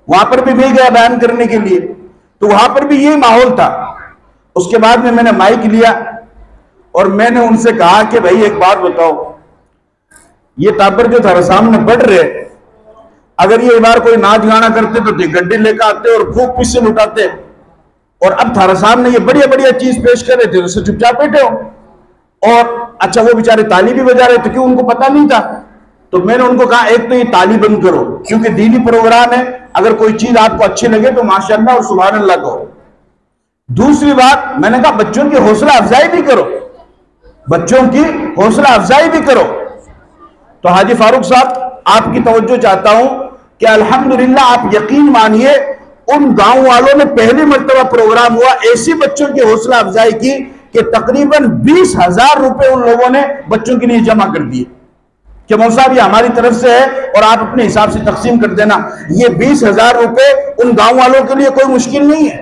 वहां पर भी मिल गया बयान करने के लिए, तो वहां पर भी यही माहौल था। उसके बाद में मैंने माइक लिया और मैंने उनसे कहा कि भाई एक बात बताओ, ये टाबर जो थारे सामने बढ़ रहे, अगर ये बार कोई नाच गाना करते तो गड्ढे लेकर आते और खूब पिस्टल उठाते, और अब थारे सामने ये बढ़िया बढ़िया चीज पेश कर रहे थे, उससे चुपचाप बैठे हो। और अच्छा वो बेचारे ताली भी बजा रहे थे, क्यों, उनको पता नहीं था। तो मैंने उनको कहा एक तो ये ताली बंद करो, क्योंकि दीनी प्रोग्राम है, अगर कोई चीज आपको अच्छी लगे तो माशाअल्लाह और सुभान अल्लाह कहो। दूसरी बात मैंने कहा बच्चों की हौसला अफजाई भी करो, बच्चों की हौसला अफजाई भी करो। तो हाजी फारूक साहब, आपकी तवज्जो चाहता हूं कि अल्हम्दुलिल्लाह आप यकीन मानिए, उन गांव वालों ने पहली मर्तबा प्रोग्राम हुआ, ऐसी बच्चों की हौसला अफजाई की कि तकरीबन 20,000 रुपए उन लोगों ने बच्चों के लिए जमा कर दिए कि मौला साहब ये हमारी तरफ से है और आप अपने हिसाब से तकसीम कर देना। ये 20,000 रुपए उन गांव वालों के लिए कोई मुश्किल नहीं है,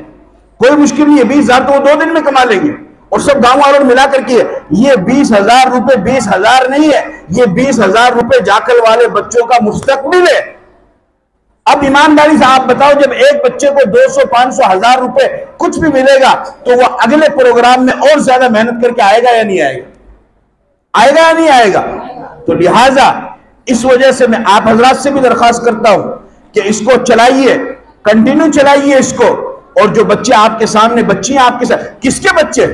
कोई मुश्किल नहीं है। 20,000 तो वो 2 दिन में कमा लेंगे, और सब गांव वालों ने मिला करके ये 20,000 रुपए 20,000 नहीं है, ये 20,000 रुपए जाकल वाले बच्चों का मुस्तकबिल है। अब ईमानदारी से आप बताओ, जब एक बच्चे को 200, 500, 1000 रुपए कुछ भी मिलेगा तो वह अगले प्रोग्राम में और ज्यादा मेहनत करके आएगा या नहीं आएगा? आएगा या नहीं आएगा? तो लिहाजा इस वजह से मैं आप हजरात से भी दरखास्त करता हूं कि इसको चलाइए, कंटिन्यू चलाइए इसको। और जो बच्चे आपके सामने, बच्चियां आपके साथ, किसके बच्चे?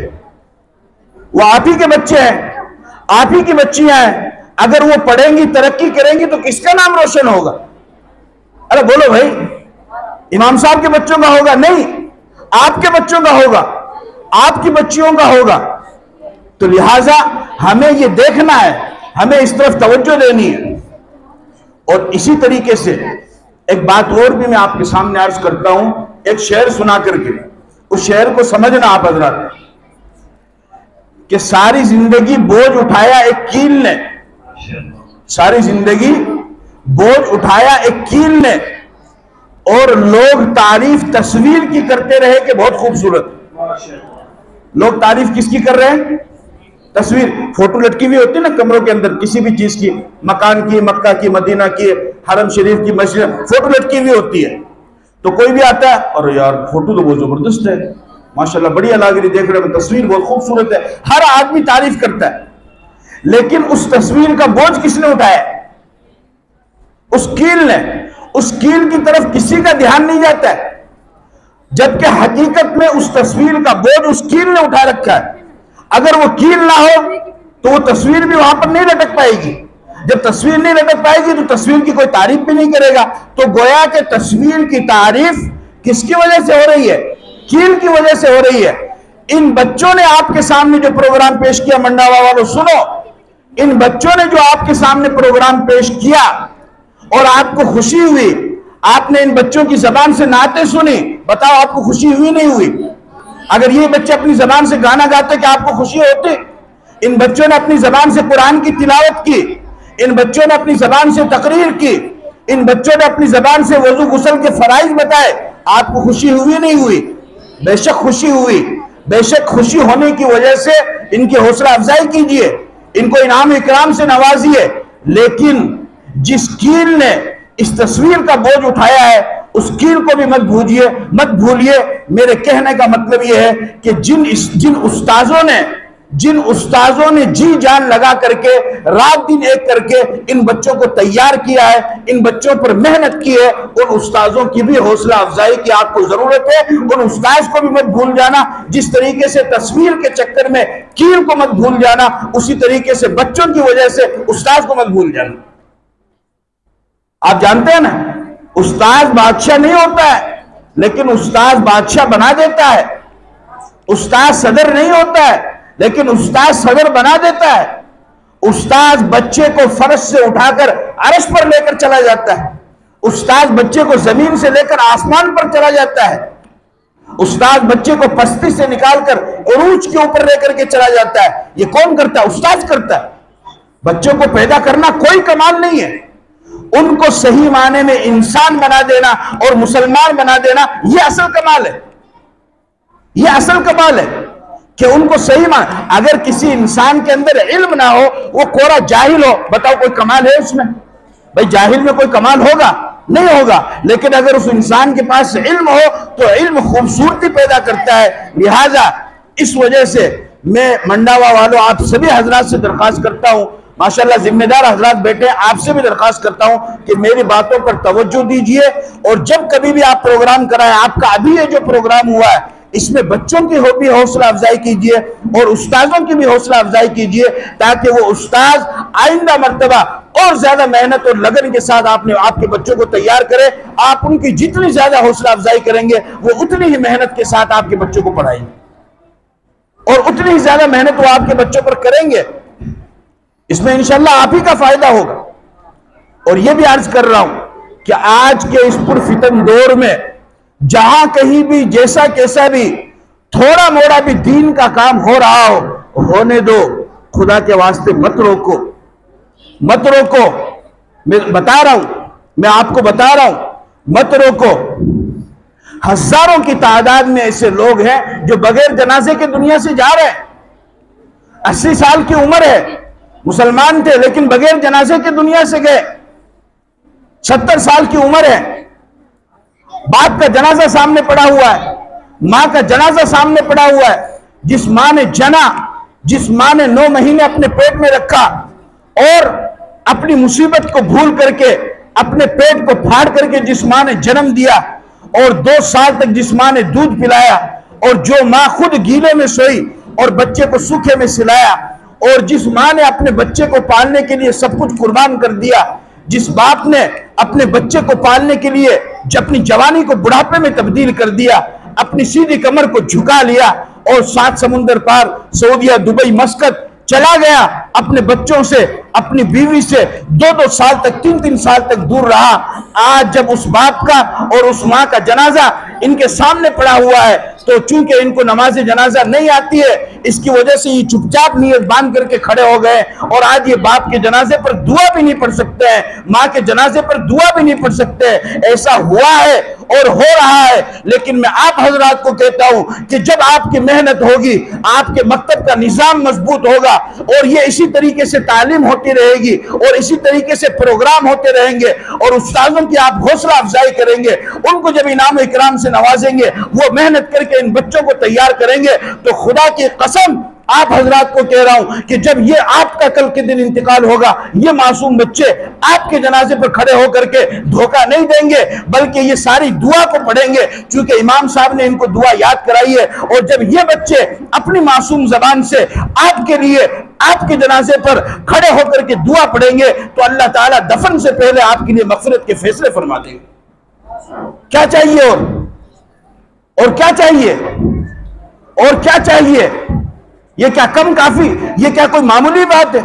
वो आप ही के बच्चे हैं, आप ही की बच्चियां हैं। अगर वो पढ़ेंगी, तरक्की करेंगी तो किसका नाम रोशन होगा? अरे बोलो भाई, इमाम साहब के बच्चों का होगा? नहीं, आपके बच्चों का होगा, आपकी बच्चियों का होगा। तो लिहाजा हमें ये देखना है, हमें इस तरफ तवज्जो देनी है। और इसी तरीके से एक बात और भी मैं आपके सामने अर्ज करता हूं, एक शेर सुना करके, उस शेर को समझना आप हजरात, कि सारी जिंदगी बोझ उठाया एक कील ने, सारी जिंदगी बोझ उठाया एक कील ने, और लोग तारीफ तस्वीर की करते रहे कि बहुत खूबसूरत। लोग तारीफ किसकी कर रहे हैं? तस्वीर, फोटो लटकी हुई होती है ना कमरों के अंदर, किसी भी चीज की, मकान की, मक्का की, मदीना की, हरम शरीफ की, मस्जिद, फोटो लटकी हुई होती है। तो कोई भी आता है, और यार फोटो तो बहुत जबरदस्त है, माशाल्लाह बढ़िया लग रही, देख रहे हैं, तस्वीर बहुत खूबसूरत है, हर आदमी तारीफ करता है। लेकिन उस तस्वीर का बोझ किसने उठाया? उस कील ने। उस कील की तरफ किसी का ध्यान नहीं जाता है। जबकि हकीकत में उस तस्वीर का बोझ उस कील ने उठा रखा है। अगर वो कील ना हो तो वो तस्वीर भी वहां पर नहीं लटक पाएगी। जब तस्वीर नहीं लटक पाएगी तो तस्वीर की कोई तारीफ भी नहीं करेगा। तो गोया के तस्वीर की तारीफ किसकी वजह से हो रही है? कील की वजह से हो रही है। इन बच्चों ने आपके सामने जो प्रोग्राम पेश किया, मंडावा वालों सुनो, इन बच्चों ने जो आपके सामने प्रोग्राम पेश किया और आपको खुशी हुई, आपने इन बच्चों की जबान से नाते सुनी, बताओ आपको खुशी हुई नहीं हुई? अगर ये बच्चे अपनी जबान से गाना गाते क्या आपको खुशी होती? इन बच्चों ने अपनी जबान से कुरान की तिलावत की, इन बच्चों ने अपनी जबान से तकरीर की, इन बच्चों ने अपनी जबान से वजू गुस्ल के फराइज बताए, आपको खुशी हुई नहीं हुई? बेशक खुशी हुई। बेशक खुशी होने की वजह से इनकी हौसला अफजाई कीजिए, इनको इनाम इकराम से नवाजिए, लेकिन जिस कील ने इस तस्वीर का बोझ उठाया है उस कील को भी मत भूलिए। मेरे कहने का मतलब यह है कि जिन उस्ताजों ने जी जान लगा करके रात दिन एक करके इन बच्चों को तैयार किया है, इन बच्चों पर मेहनत की है, उन उस्ताजों की भी हौसला अफजाई की आपको जरूरत है। उन उस्ताज को भी मत भूल जाना। जिस तरीके से तस्वीर के चक्कर में कील को मत भूल जाना, उसी तरीके से बच्चों की वजह से उस्ताज को मत भूल जाना। आप जानते हैं ना, उस्ताज बादशाह नहीं होता है, लेकिन उस्ताज बादशाह बना देता है। उस्ताज सदर नहीं होता है, लेकिन उस्ताज सदर बना देता है। उस्ताज बच्चे को फर्श से उठाकर अर्श पर लेकर चला जाता है। उस्ताज बच्चे को जमीन से लेकर आसमान पर चला जाता है। उस्ताज बच्चे को पस्ती से निकालकर उरूज के ऊपर लेकर के चला जाता है। ये कौन करता है? उस्ताज करता है। बच्चों को पैदा करना कोई कमाल नहीं है, उनको सही माने में इंसान बना देना और मुसलमान बना देना, यह असल कमाल है। यह असल कमाल है कि उनको सही मान। अगर किसी इंसान के अंदर इल्म ना हो, वो कोरा जाहिल हो, बताओ कोई कमाल है उसमें? भाई जाहिल में कोई कमाल होगा? नहीं होगा। लेकिन अगर उस इंसान के पास इल्म हो तो इल्म खूबसूरती पैदा करता है। लिहाजा इस वजह से मैं मंडावा वालों आप सभी हजरात से दरख्वास्त करता हूं, माशाल्लाह जिम्मेदार हजरात बैठे, आपसे भी दरख्वास्त करता हूं कि मेरी बातों पर तवज्जो दीजिए और जब कभी भी आप प्रोग्राम कराएं, आपका अभी ये जो प्रोग्राम हुआ है इसमें बच्चों की भी हौसला अफजाई कीजिए और उस्ताजों की भी हौसला अफजाई कीजिए, ताकि वो उस्ताज आइंदा मर्तबा और ज्यादा मेहनत और लगन के साथ आपके बच्चों को तैयार करें। आप उनकी जितनी ज्यादा हौसला अफजाई करेंगे वो उतनी ही मेहनत के साथ आपके बच्चों को पढ़ाएंगे और उतनी ही ज्यादा मेहनत वो आपके बच्चों पर करेंगे। इसमें इंशाल्लाह आप ही का फायदा होगा। और यह भी अर्ज कर रहा हूं कि आज के इस पुरफितन दौर में जहां कहीं भी जैसा कैसा भी थोड़ा मोड़ा भी दीन का काम हो रहा हो, होने दो। खुदा के वास्ते मत रोको, मत रोको। मैं बता रहा हूं, मैं आपको बता रहा हूं, मत रोको। हजारों की तादाद में ऐसे लोग हैं जो बगैर जनाजे के दुनिया से जा रहे हैं। 80 साल की उम्र है, मुसलमान थे लेकिन बगैर जनाजे के दुनिया से गए। 70 साल की उम्र है, बाप का जनाजा सामने पड़ा हुआ है, मां का जनाजा सामने पड़ा हुआ है। जिस मां ने जना, जिस मां ने 9 महीने अपने पेट में रखा और अपनी मुसीबत को भूल करके अपने पेट को फाड़ करके जिस मां ने जन्म दिया और 2 साल तक जिस मां ने दूध पिलाया और जो मां खुद गीले में सोई और बच्चे को सूखे में सिलाया और जिस मां ने अपने बच्चे को पालने के लिए सब कुछ कुर्बान कर दिया, जिस बाप ने अपने बच्चे को पालने के लिए अपनी जवानी को बुढ़ापे में तब्दील कर दिया, अपनी सीधी कमर को झुका लिया और 7 समुंदर पार सऊदीया, दुबई, मस्कत चला गया, अपने बच्चों से, अपनी बीवी से 2-2 साल तक, 3-3 साल तक दूर रहा। आज जब उस बाप का और उस मां का जनाजा इनके सामने पड़ा हुआ है तो चूंकि इनको नमाज जनाजा नहीं आती है, इसकी वजह से ये चुपचाप नियत बांध करके खड़े हो गए और आज ये बाप के जनाजे पर दुआ भी नहीं पढ़ सकते हैं, मां के जनाजे पर दुआ भी नहीं पढ़ सकते। ऐसा हुआ है और हो रहा है। लेकिन मैं आप हजरात को कहता हूं कि जब आपकी मेहनत होगी, आपके मकतब का निजाम मजबूत होगा और ये इसी तरीके से तालीम होती रहेगी और इसी तरीके से प्रोग्राम होते रहेंगे और उस्तादों की आप हौसला अफजाई करेंगे, उनको जब इनाम इकराम से नवाजेंगे, वो मेहनत करके इन बच्चों को तैयार करेंगे, तो खुदा की कसम आप हजरात को कह रहा हूं कि जब ये आपका कल के दिन इंतकाल होगा, ये मासूम बच्चे आपके जनाजे पर खड़े होकर के धोखा नहीं देंगे, बल्कि ये सारी दुआ को पढ़ेंगे, क्योंकि इमाम साहब ने इनको दुआ याद कराई है। और जब ये बच्चे अपनी मासूम जबान से आपके लिए, आपके जनाजे पर खड़े होकर के दुआ पढ़ेंगे, तो अल्लाह ताला दफन से पहले आपके लिए मगफिरत के फैसले फरमा देंगे। क्या चाहिए? और क्या चाहिए? और क्या चाहिए? ये क्या कम काफी? ये क्या कोई मामूली बात है?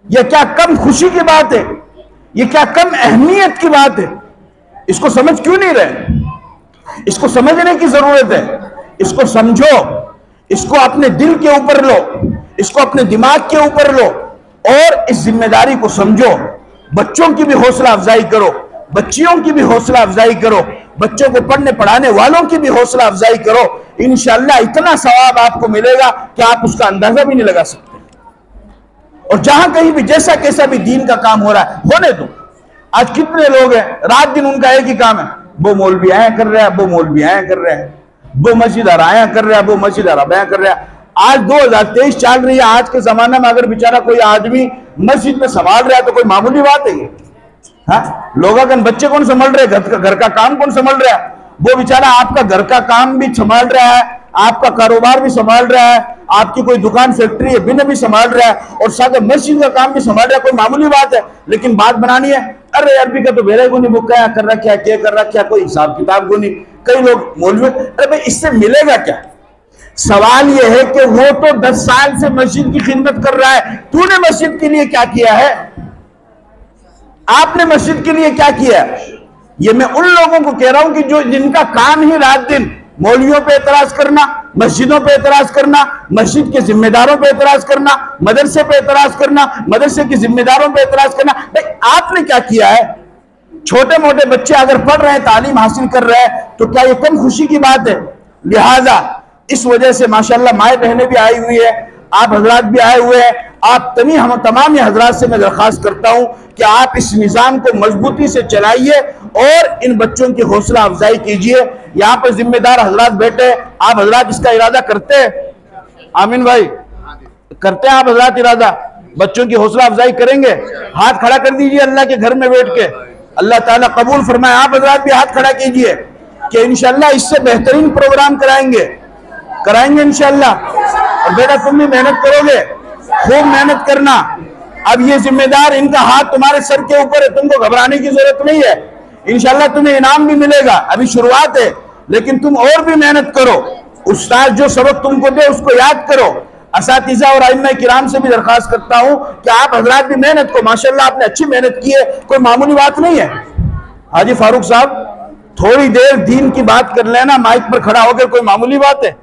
ये क्या कम खुशी की बात है? ये क्या कम अहमियत की बात है? इसको समझ क्यों नहीं रहे? इसको समझने की जरूरत है। इसको समझो, इसको अपने दिल के ऊपर लो, इसको अपने दिमाग के ऊपर लो और इस जिम्मेदारी को समझो। बच्चों की भी हौसला अफजाई करो, बच्चियों की भी हौसला अफजाई करो, बच्चों को पढ़ने पढ़ाने वालों की भी हौसला अफजाई करो। इंशाअल्लाह इतना सवाब आपको मिलेगा कि आप उसका अंदाजा भी नहीं लगा सकते। और जहां कहीं भी जैसा कैसा भी दीन का काम हो रहा है, होने दो। आज कितने लोग हैं, रात दिन उनका एक ही काम है, वो मौलवी आया कर रहा है, वो मौलवी आया कर रहा है, वो मस्जिदार आया कर रहा है, वो मस्जिदार आया कर रहा है। आज 2023 चल रही है। आज के जमाने में अगर बेचारा कोई आदमी मस्जिद में संभाल रहा है तो कोई मामूली बात है ये? हाँ, लोगन बच्चे कौन संभाल रहे, घर का काम कौन संभाल रहा है? वो बेचारा आपका घर का काम भी संभाल रहा है, आपका कारोबार भी संभाल रहा है, आपकी कोई दुकान फैक्ट्री है बिन भी संभाल रहा है, और साथ मस्जिद का काम भी संभाल रहा है। कोई मामूली बात है? लेकिन बात बनानी है, अरे अरबी का तो मेरे को नहीं बुक कर रखा, क्या कर रखा, कोई हिसाब किताब को नहीं। कई लोग मौलवी, अरे भाई इससे मिलेगा क्या? सवाल यह है कि वो तो 10 साल से मस्जिद की खिदमत कर रहा है, तूने मस्जिद के लिए क्या किया है? आपने मस्जिद के लिए क्या किया? ये मैं उन लोगों को कह रहा हूं कि जो जिनका काम ही रात दिन मौलवियों पे एतराज करना, मस्जिदों पे एतराज करना, मस्जिद के जिम्मेदारों पे एतराज करना, मदरसे पे एतराज करना, मदरसे के जिम्मेदारों पे एतराज करना। भाई आपने क्या किया है? छोटे मोटे बच्चे अगर पढ़ रहे हैं, तालीम हासिल कर रहे हैं, तो क्या ये कम खुशी की बात है? लिहाजा इस वजह से माशाल्लाह माए बहनें भी आई हुई है, आप हजरात भी आए हुए हैं। आप हम तमाम हजरात से मैं दरख्वास्त करता हूं कि आप इस निज़ाम को मजबूती से चलाइए और इन बच्चों की हौसला अफजाई कीजिए। यहाँ पर जिम्मेदार हजरात बैठे, आप हजरात इसका इरादा करते हैं? आमीन भाई, करते हैं आप हजरात इरादा? बच्चों की हौसला अफजाई करेंगे? हाथ खड़ा कर दीजिए अल्लाह के घर में बैठ के, अल्लाह ताला कबूल फरमाए। आप हजरात भी हाथ खड़ा कीजिए कि इंशाअल्लाह इससे बेहतरीन प्रोग्राम कराएंगे इंशाअल्लाह। और बेटा तुम भी मेहनत करोगे, खूब मेहनत करना। अब ये जिम्मेदार, इनका हाथ तुम्हारे सर के ऊपर है, तुमको घबराने की जरूरत नहीं है। इंशाअल्लाह तुम्हें इनाम भी मिलेगा, अभी शुरुआत है, लेकिन तुम और भी मेहनत करो। उस्ताद जो सबक तुमको दे उसको याद करो। असातिज़ा और आइम्मा किराम से भी दरख्वास्त करता हूं कि आप हजरात भी मेहनत को, माशाअल्लाह आपने अच्छी मेहनत की है, कोई मामूली बात नहीं है। हाजी फारूक साहब थोड़ी देर दीन की बात कर लेना माइक पर खड़ा होकर, कोई मामूली बात है?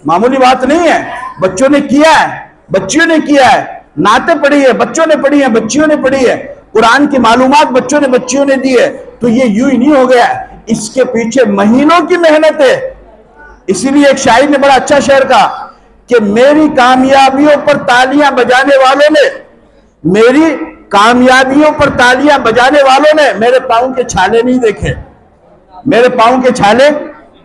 मामूली बात नहीं है। बच्चों ने किया है, बच्चियों ने किया है, नाते पढ़ी है, बच्चों ने पढ़ी है, बच्चियों ने पढ़ी है, कुरान की मालूमात बच्चों ने बच्चियों ने दी है। तो ये यूं ही नहीं हो गया, इसके पीछे महीनों की मेहनत है। इसीलिए एक शायर ने बड़ा अच्छा शेर कहा कि मेरी कामयाबियों पर तालियां बजाने वालों ने, मेरी कामयाबियों पर तालियां बजाने वालों ने मेरे पांव के छाले नहीं देखे, मेरे पांव के छाले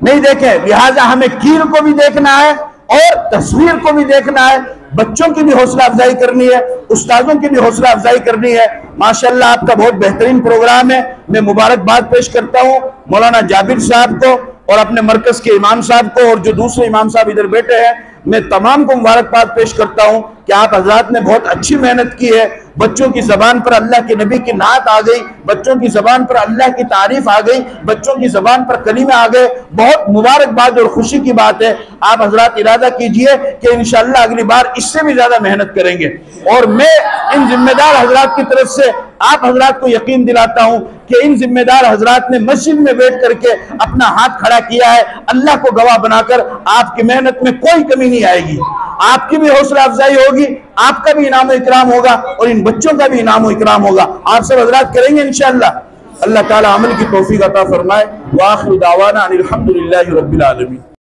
नहीं देखे। लिहाजा हमें कील को भी देखना है और तस्वीर को भी देखना है। बच्चों की भी हौसला अफजाई करनी है, उस्तादों की भी हौसला अफजाई करनी है। माशाअल्लाह आपका बहुत बेहतरीन प्रोग्राम है। मैं मुबारकबाद पेश करता हूँ मौलाना जाबिर साहब को और अपने मरकज के इमाम साहब को, और जो दूसरे इमाम साहब इधर बैठे हैं, मैं तमाम को मुबारकबाद पेश करता हूँ कि आप हजरात ने बहुत अच्छी मेहनत की है। बच्चों की जबान पर अल्लाह के नबी की नात आ गई, बच्चों की जबान पर अल्लाह की तारीफ आ गई, बच्चों की जबान पर कलीमे आ गए। बहुत मुबारकबाद और खुशी की बात है। आप हजरात इरादा कीजिए कि इंशाअल्लाह अगली बार इससे भी ज्यादा मेहनत करेंगे। और मैं इन जिम्मेदार हजरात की तरफ से आप हजरात को यकीन दिलाता हूं कि इन जिम्मेदार हजरात ने मस्जिद में बैठ करके अपना हाथ खड़ा किया है। अल्लाह को गवाह बनाकर आपकी मेहनत में कोई कमी नहीं आएगी, आपकी भी हौसला अफजाई होगी, आपका भी इनाम इकराम होगा और इन बच्चों का भी इनाम इकराम होगा। आप सब हजरात करेंगे इंशाअल्लाह। अल्लाह ताला अमल की तौफीक अता फरमाए। व आखिर दावाना अनिल हम्दुलिल्लाहि रब्बिल आलमीन।